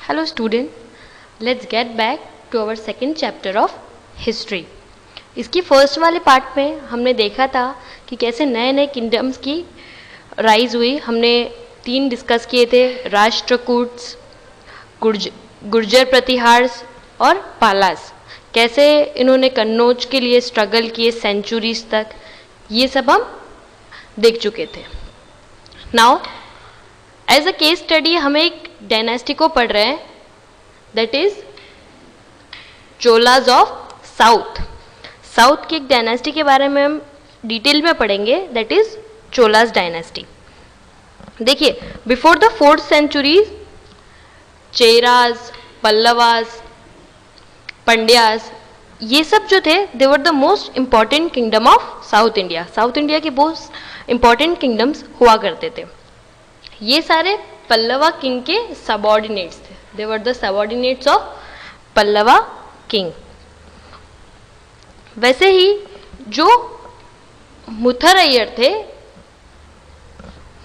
Hello student, let's get back to our second chapter of history. इसकी first वाले part में हमने देखा था कि कैसे नए नए किंगडम्स की राइज हुई. हमने 3 डिस्कस किए थे, राष्ट्रकूट्स, गुर्जर प्रतिहार्स और पालास. कैसे इन्होंने कन्नौज के लिए स्ट्रगल किए सेंचुरीज तक, ये सब हम देख चुके थे. Now as a case study हम एक डायनेस्टी को पढ़ रहे हैं, that is Cholas of south. South की एक डायनेस्टी के बारे में हम डिटेल में पढ़ेंगे, दैट इज चोलाज डायनेस्टी. देखिए, before the 4th century Cheras, Pallavas, Pandyas, ये सब जो थे they were the most important kingdom of South India. South India के बहुत इंपॉर्टेंट किंगडम्स हुआ करते थे. ये सारे पल्लवा किंग के सबऑर्डिनेट्स थे. They were the subordinates of Pallava king. वैसे ही जो मुथरैयर थे,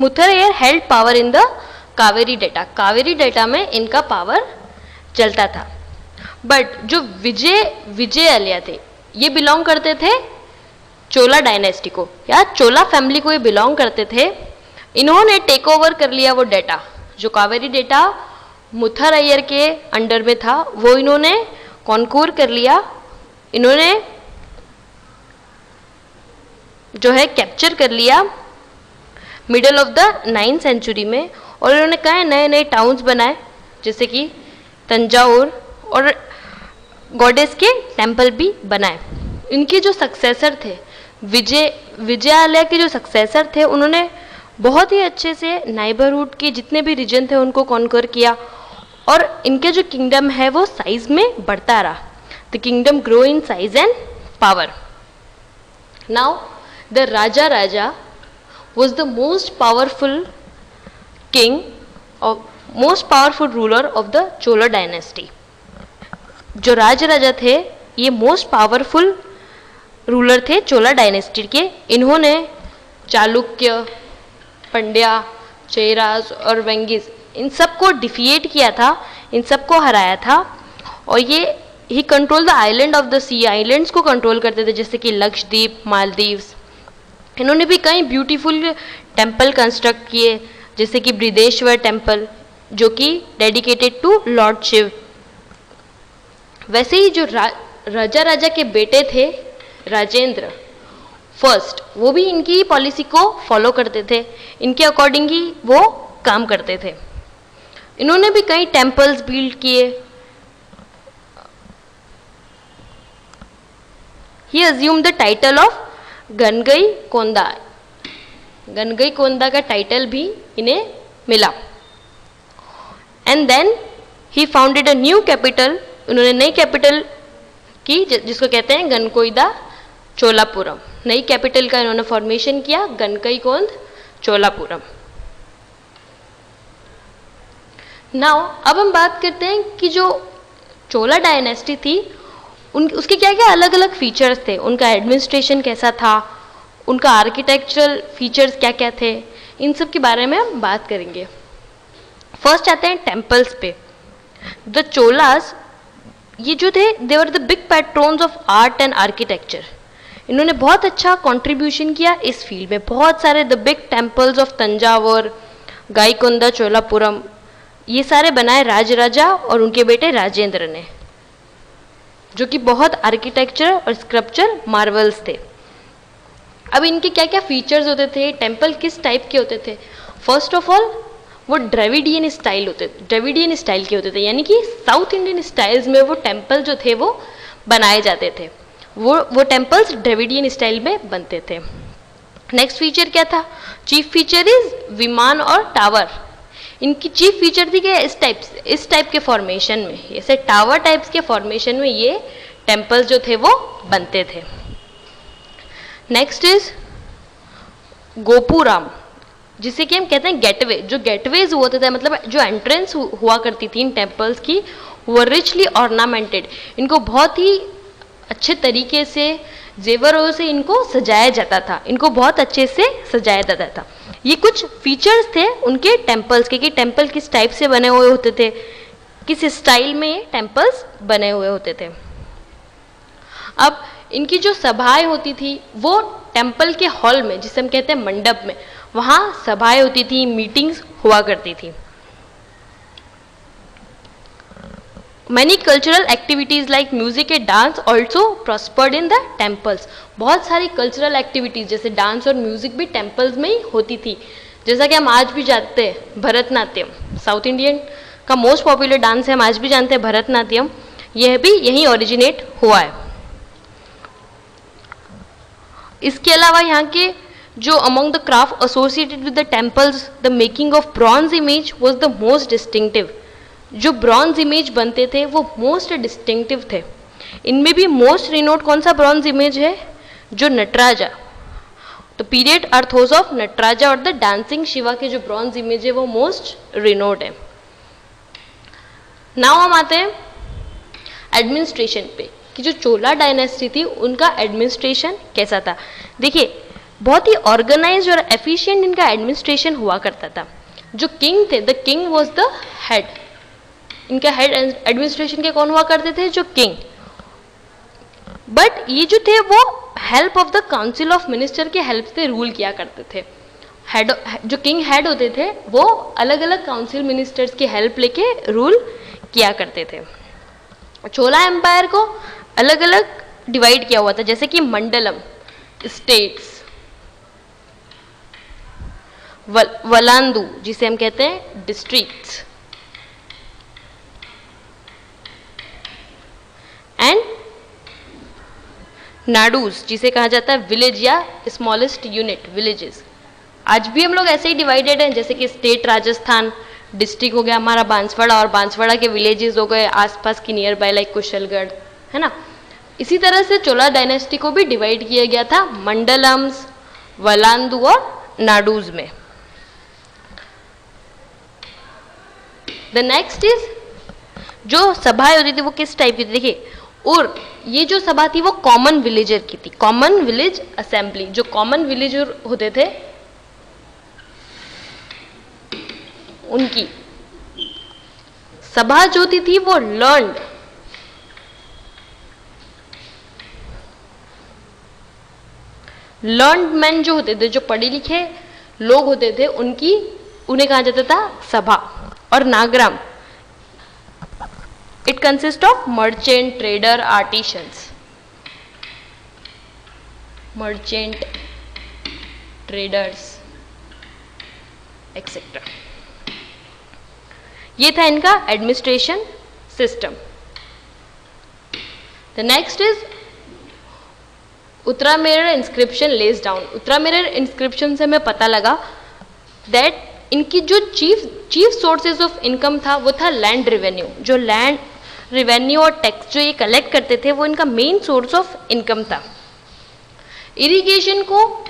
Mutharaiyar held power in the Kaveri delta. Kaveri delta में इनका पावर चलता था. बट जो विजयअल्या थे, ये बिलोंग करते थे चोला डायनेस्टी को, या चोला फैमिली को ये बिलोंग करते थे. इन्होंने टेक ओवर कर लिया वो डेटा, जो कावेरी डेटा मुथरैयर के अंडर में था, वो इन्होंने कॉन्कोर कर लिया. इन्होंने जो है कैप्चर कर लिया middle of the 9th century में. और इन्होंने कहा नए नए टाउन्स बनाए, जैसे कि तंजावुर, और गॉडेस के टेम्पल भी बनाए. इनके जो सक्सेसर थे, विजयालय के जो सक्सेसर थे, उन्होंने बहुत ही अच्छे से नाइबरहुड के जितने भी रीजन थे उनको कॉन्कर किया, और इनके जो किंगडम है वो साइज में बढ़ता रहा. The kingdom grow in size and power. Now the Raja was the most powerful king of most powerful ruler of the Chola dynasty. जो राजा थे ये मोस्ट पावरफुल रूलर थे चोला डायनेस्टी के. इन्होंने चालुक्य, पंड्या, चेराज और वेंगिस, इन सबको डिफिएट किया था, इन सबको हराया था. और ये ही control the island of the sea. Islands को कंट्रोल करते थे, जैसे कि लक्षद्वीप, मालदीव्स. इन्होंने भी कई ब्यूटीफुल टेम्पल कंस्ट्रक्ट किए, जैसे कि बृहदेश्वर टेम्पल, जो कि डेडिकेटेड टू लॉर्ड शिव. वैसे ही जो राजा के बेटे थे राजेंद्र फर्स्ट, वो भी इनकी पॉलिसी को फॉलो करते थे, इनके अकॉर्डिंग ही वो काम करते थे. इन्होंने भी कई टेम्पल्स बिल्ड किए. He assume the title of Gangaikonda. Gangaikonda का टाइटल भी इन्हें मिला. And then he founded a new capital. उन्होंने नई कैपिटल की, जिसको कहते हैं गनकोइदा चोलापुरम. नई कैपिटल का इन्होंने फॉर्मेशन किया, गनकईकोंड चोलापुरम. नाउ अब हम बात करते हैं कि जो चोला डायनेस्टी थी, उसके क्या क्या अलग अलग फीचर्स थे, उनका एडमिनिस्ट्रेशन कैसा था, उनका आर्किटेक्चरल फीचर्स क्या क्या थे, इन सब के बारे में हम बात करेंगे. फर्स्ट आते हैं टेम्पल्स पे. द चोलास, ये जो थे, they were the big patrons of art and architecture. इन्होंने बहुत अच्छा कंट्रीब्यूशन किया इस फील्ड में. बहुत सारे the big temples of Thanjavur, Gangaikonda Cholapuram, ये सारे बनाए राजा और उनके बेटे राजेंद्र ने, जो कि बहुत आर्किटेक्चर और स्कल्पचर मार्वल्स थे. अब इनके क्या क्या फीचर्स होते थे, टेम्पल किस टाइप के होते थे. फर्स्ट ऑफ ऑल वो ड्रेविडियन स्टाइल के होते थे, यानी कि साउथ इंडियन स्टाइल्स में वो टेम्पल जो थे वो बनाए जाते थे. वो टेम्पल्स ड्रेविडियन स्टाइल में बनते थे. नेक्स्ट फीचर क्या था, चीफ फीचर इज विमान और टावर. इनकी चीफ फीचर थी कि इस टाइप के फॉर्मेशन में, ऐसे टावर टाइप्स के फॉर्मेशन में ये टेम्पल्स जो थे वो बनते थे. नेक्स्ट इज गोपुराम, जिसे कि हम कहते हैं गेटवे. जो गेटवेज होते थे, मतलब जो एंट्रेंस हुआ करती थी इन टेम्पल्स की, वो रिचली ऑर्नामेंटेड. इनको बहुत ही अच्छे तरीके से जेवरों से इनको सजाया जाता था, इनको बहुत अच्छे से सजाया जाता था. ये कुछ फीचर्स थे उनके टेम्पल्स के, कि टेम्पल किस टाइप से बने हुए होते थे. किस स्टाइल में ये टेम्पल्स बने हुए होते थे। अब इनकी जो सभाएं होती थी वो टेम्पल के हॉल में, जिसे हम कहते हैं मंडप में, वहाँ सभाएं होती थी, मीटिंग्स हुआ करती थी। Many cultural activities like music and dance also prospered in the temples. बहुत सारी कल्चरल एक्टिविटीज जैसे डांस और म्यूजिक भी टेम्पल्स में ही होती थी। जैसा कि हम आज भी जानते हैं भरतनाट्यम, साउथ इंडियन का मोस्ट पॉपुलर डांस है, हम आज भी जानते हैं भरतनाट्यम, यह भी यहीं ओरिजिनेट हुआ है। इसके अलावा यहाँ के जो among the craft associated with the temples, the making of bronze image was the most distinctive. जो ब्रॉन्ज इमेज बनते थे वो मोस्ट डिस्टिंक्टिव थे। इनमें भी मोस्ट रिनोट कौन सा ब्रॉन्ज इमेज है? जो नटराजा, तो पीरियड अर्थोस ऑफ नटराजा और द डांसिंग शिवा के जो ब्रॉन्ज इमेज है वो मोस्ट रिनोट है। नाउ हम आते हैं एडमिनिस्ट्रेशन पे कि जो चोला डायनेस्टी थी उनका एडमिनिस्ट्रेशन कैसा था। देखिए बहुत ही ऑर्गेनाइज्ड और एफिशिएंट इनका एडमिनिस्ट्रेशन हुआ करता था। जो किंग थे, the king was the head, इनका हेड एडमिनिस्ट्रेशन के कौन हुआ करते थे? जो किंग। बट ये जो थे वो help of the council of minister के हेल्प से रूल किया करते थे। हेड, जो किंग हेड होते थे वो अलग अलग काउंसिल मिनिस्टर्स की हेल्प लेके रूल किया करते थे। चोला एम्पायर को अलग अलग डिवाइड किया हुआ था, जैसे कि मंडलम स्टेट्स, वलांदू जिसे हम कहते हैं डिस्ट्रिक्ट्स, एंड नाडूज जिसे कहा जाता है विलेज या स्मॉलेस्ट यूनिट, विलेजेस। आज भी हम लोग ऐसे ही डिवाइडेड हैं, जैसे कि स्टेट राजस्थान, डिस्ट्रिक्ट हो गया हमारा बांसवाड़ा, और बांसवाड़ा के विलेजेस हो गए आसपास की नियर बाय लाइक कुशलगढ़, है ना। इसी तरह से चोला डायनेस्टी को भी डिवाइड किया गया था मंडलम्स, वलांदू और नाडूज में। द नेक्स्ट इज जो सभाएं होती थी वो किस टाइप की थी। देखिए, और ये जो सभा थी वो कॉमन विलेजर की थी, कॉमन विलेज असेंबली। जो कॉमन विलेजर होते थे उनकी सभा जो थी वो लर्नड मैन जो होते थे, जो पढ़े लिखे लोग होते थे, उन्हें कहा जाता था सभा। और Nagaram, it consist of merchant, trader, artisans, merchant, traders etcetera. ये था इनका administration system. The next is Uttaramerur inscription lays down. Uttaramerur inscription से हमें पता लगा दैट इनकी जो चीफ सोर्सेज ऑफ इनकम था वो था लैंड रेवेन्यू। जो लैंड रेवेन्यू और टैक्स जो ये कलेक्ट करते थे वो इनका मेन सोर्स ऑफ इनकम था। इरिगेशन को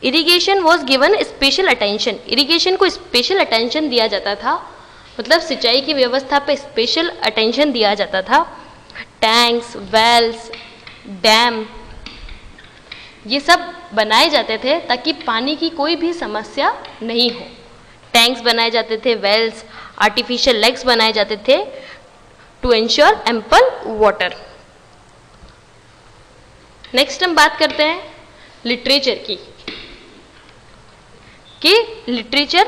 irrigation was given special attention. Irrigation को स्पेशल अटेंशन दिया जाता था, मतलब सिंचाई की व्यवस्था पे स्पेशल अटेंशन दिया जाता था। टैंक्स, वेल्स, डैम ये सब बनाए जाते थे ताकि पानी की कोई भी समस्या नहीं हो। टैंक्स बनाए जाते थे, वेल्स, आर्टिफिशियल लेक्स बनाए जाते थे to ensure ample water. Next हम बात करते हैं लिटरेचर की, कि लिटरेचर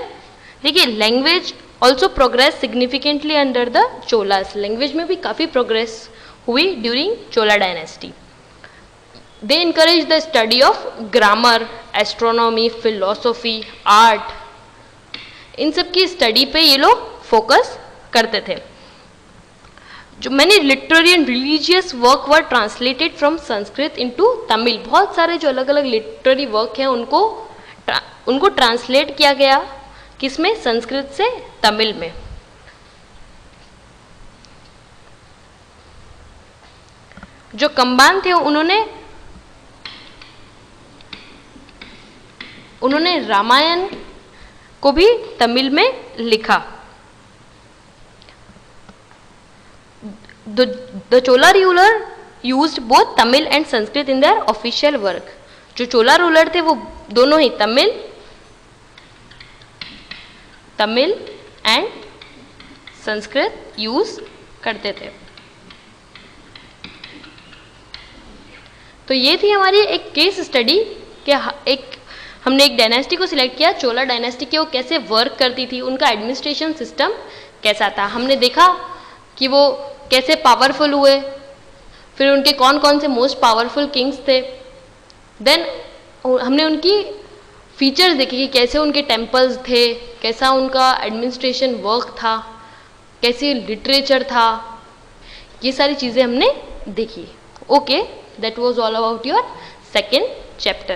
देखिए language also progress significantly under the Cholas. Language में भी काफ़ी प्रोग्रेस हुई during Chola dynasty. They encourage the study of grammar, astronomy, philosophy, art. इन सब की स्टडी पे ये लोग फोकस करते थे। जो मैंने literary and religious work were translated from Sanskrit into Tamil. बहुत सारे जो अलग अलग लिटरेरी वर्क हैं उनको ट्रांसलेट किया गया किसमें? संस्कृत से तमिल में। जो कंबान थे उन्होंने रामायण को भी तमिल में लिखा। The Chola ruler used both Tamil and Sanskrit in their official work. जो चोला रूलर थे वो दोनों ही तमिल तमिल एंड संस्कृत यूज करते थे। तो ये थी हमारी एक केस स्टडी कि हमने एक डायनेस्टी को सिलेक्ट किया, चोला डायनेस्टी की, वो कैसे वर्क करती थी, उनका एडमिनिस्ट्रेशन सिस्टम कैसा था। हमने देखा कि वो कैसे पावरफुल हुए, फिर उनके कौन कौन से मोस्ट पावरफुल किंग्स थे। देन हमने उनकी फीचर्स देखे कि कैसे उनके टेम्पल्स थे, कैसा उनका एडमिनिस्ट्रेशन वर्क था, कैसे लिटरेचर था, ये सारी चीज़ें हमने देखी। Okay, that was all about your second chapter.